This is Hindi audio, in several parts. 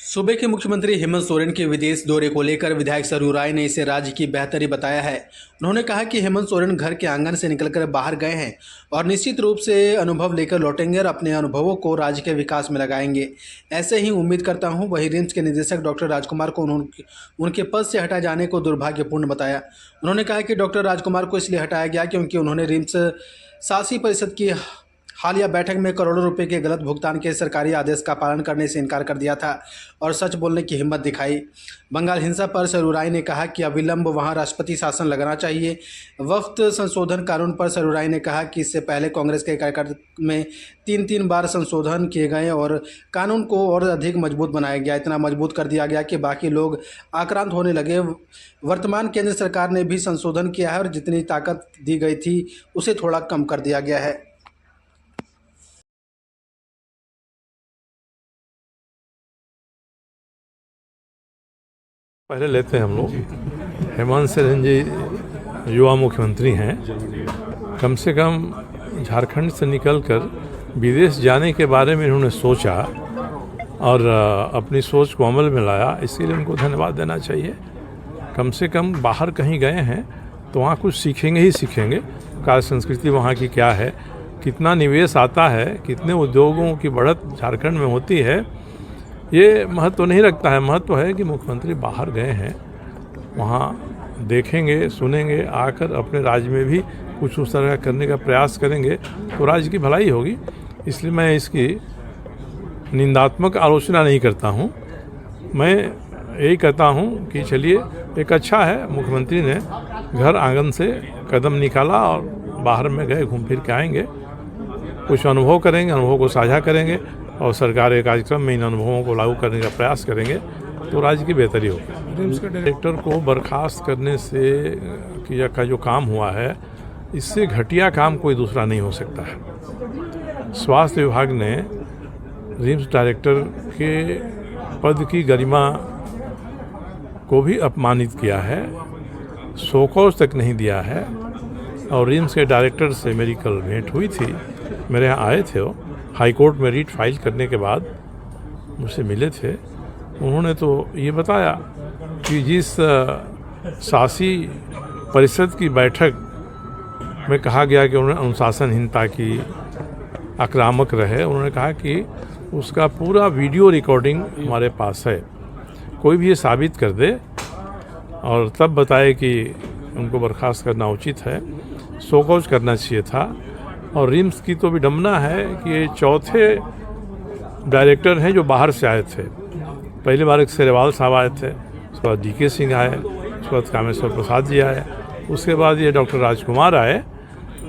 सूबे के मुख्यमंत्री हेमंत सोरेन के विदेश दौरे को लेकर विधायक सरयू राय ने इसे राज्य की बेहतरी बताया है। उन्होंने कहा कि हेमंत सोरेन घर के आंगन से निकलकर बाहर गए हैं और निश्चित रूप से अनुभव लेकर लौटेंगे और अपने अनुभवों को राज्य के विकास में लगाएंगे। ऐसे ही उम्मीद करता हूं। वहीं रिम्स के निदेशक डॉक्टर राजकुमार को उनके पद से हटाए जाने को दुर्भाग्यपूर्ण बताया। उन्होंने कहा कि डॉक्टर राजकुमार को इसलिए हटाया गया क्योंकि उन्होंने रिम्स शासी परिषद की हालिया बैठक में करोड़ों रुपए के गलत भुगतान के सरकारी आदेश का पालन करने से इनकार कर दिया था और सच बोलने की हिम्मत दिखाई। बंगाल हिंसा पर सरयू राय ने कहा कि अविलंब वहां राष्ट्रपति शासन लगाना चाहिए। वक्त संशोधन कानून पर सरयू राय ने कहा कि इससे पहले कांग्रेस के कार्यकाल में 3 बार संशोधन किए गए और कानून को और अधिक मजबूत बनाया गया। इतना मजबूत कर दिया गया कि बाकी लोग आक्रांत होने लगे। वर्तमान केंद्र सरकार ने भी संशोधन किया है और जितनी ताकत दी गई थी उसे थोड़ा कम कर दिया गया है। पहले लेते हैं हम लोग। हेमंत सोरेन जी युवा मुख्यमंत्री हैं। कम से कम झारखंड से निकलकर विदेश जाने के बारे में इन्होंने सोचा और अपनी सोच को अमल में लाया, इसीलिए उनको धन्यवाद देना चाहिए। कम से कम बाहर कहीं गए हैं तो वहाँ कुछ सीखेंगे ही सीखेंगे। कार्य संस्कृति वहाँ की क्या है, कितना निवेश आता है, कितने उद्योगों की बढ़त झारखंड में होती है, ये महत्व नहीं रखता है। महत्व है कि मुख्यमंत्री बाहर गए हैं, वहाँ देखेंगे, सुनेंगे, आकर अपने राज्य में भी कुछ उस तरह करने का प्रयास करेंगे तो राज्य की भलाई होगी। इसलिए मैं इसकी निंदात्मक आलोचना नहीं करता हूँ। मैं यही कहता हूँ कि चलिए, एक अच्छा है मुख्यमंत्री ने घर आंगन से कदम निकाला और बाहर में गए, घूम फिर के आएंगे, कुछ अनुभव करेंगे, अनुभव को साझा करेंगे और सरकार के कार्यक्रम में इन अनुभवों को लागू करने का प्रयास करेंगे तो राज्य की बेहतरी होगी। रिम्स के डायरेक्टर को बर्खास्त करने से का जो काम हुआ है, इससे घटिया काम कोई दूसरा नहीं हो सकता है। स्वास्थ्य विभाग ने रिम्स डायरेक्टर के पद की गरिमा को भी अपमानित किया है, शोकॉज तक नहीं दिया है। और रिम्स के डायरेक्टर से मेरी कल भेंट हुई थी, मेरे यहाँ आए थे। वो हाई कोर्ट में रीट फाइल करने के बाद मुझसे मिले थे। उन्होंने तो ये बताया कि जिस शासी परिषद की बैठक में कहा गया कि उन्होंने अनुशासनहीनता की, आक्रामक रहे, उन्होंने कहा कि उसका पूरा वीडियो रिकॉर्डिंग हमारे पास है, कोई भी ये साबित कर दे और तब बताए कि उनको बर्खास्त करना उचित है, शोकॉज करना चाहिए था। और रिम्स की तो विडंबना है कि ये चौथे डायरेक्टर हैं जो बाहर से आए थे। पहली बार एक सेरेवाल साहब आए थे, उसके बाद DK सिंह आए, उसके बाद कामेश्वर प्रसाद जी आए, उसके बाद ये डॉक्टर राजकुमार आए।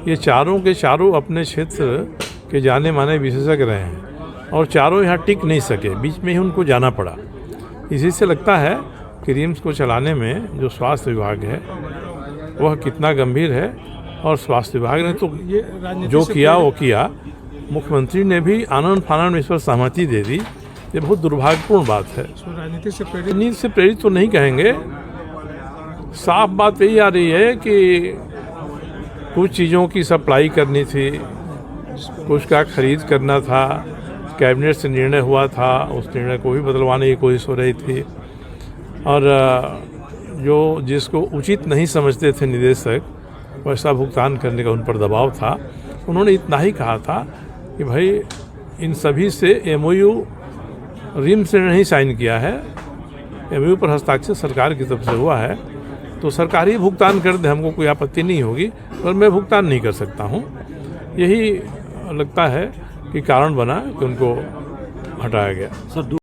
ये चारों के चारों अपने क्षेत्र के जाने माने विशेषज्ञ रहे हैं और चारों यहाँ टिक नहीं सके, बीच में ही उनको जाना पड़ा। इसी से लगता है कि रिम्स को चलाने में जो स्वास्थ्य विभाग है वह कितना गंभीर है। और स्वास्थ्य विभाग ने तो जो किया वो किया, मुख्यमंत्री ने भी आनंद फानन में इस पर सहमति दे दी। ये बहुत दुर्भाग्यपूर्ण बात है। राजनीति से प्रेरित तो नहीं कहेंगे, साफ बात यही आ रही है कि कुछ चीज़ों की सप्लाई करनी थी, कुछ का खरीद करना था, कैबिनेट से निर्णय हुआ था, उस निर्णय को भी बदलवाने की कोशिश हो रही थी। और जो जिसको उचित नहीं समझते थे निदेशक, वैसा भुगतान करने का उन पर दबाव था। उन्होंने इतना ही कहा था कि भाई इन सभी से MOU रिम्स ने नहीं साइन किया है, MOU पर हस्ताक्षर सरकार की तरफ से हुआ है, तो सरकार ही भुगतान कर दे, हमको कोई आपत्ति नहीं होगी, पर मैं भुगतान नहीं कर सकता हूँ। यही लगता है कि कारण बना कि उनको हटाया गया।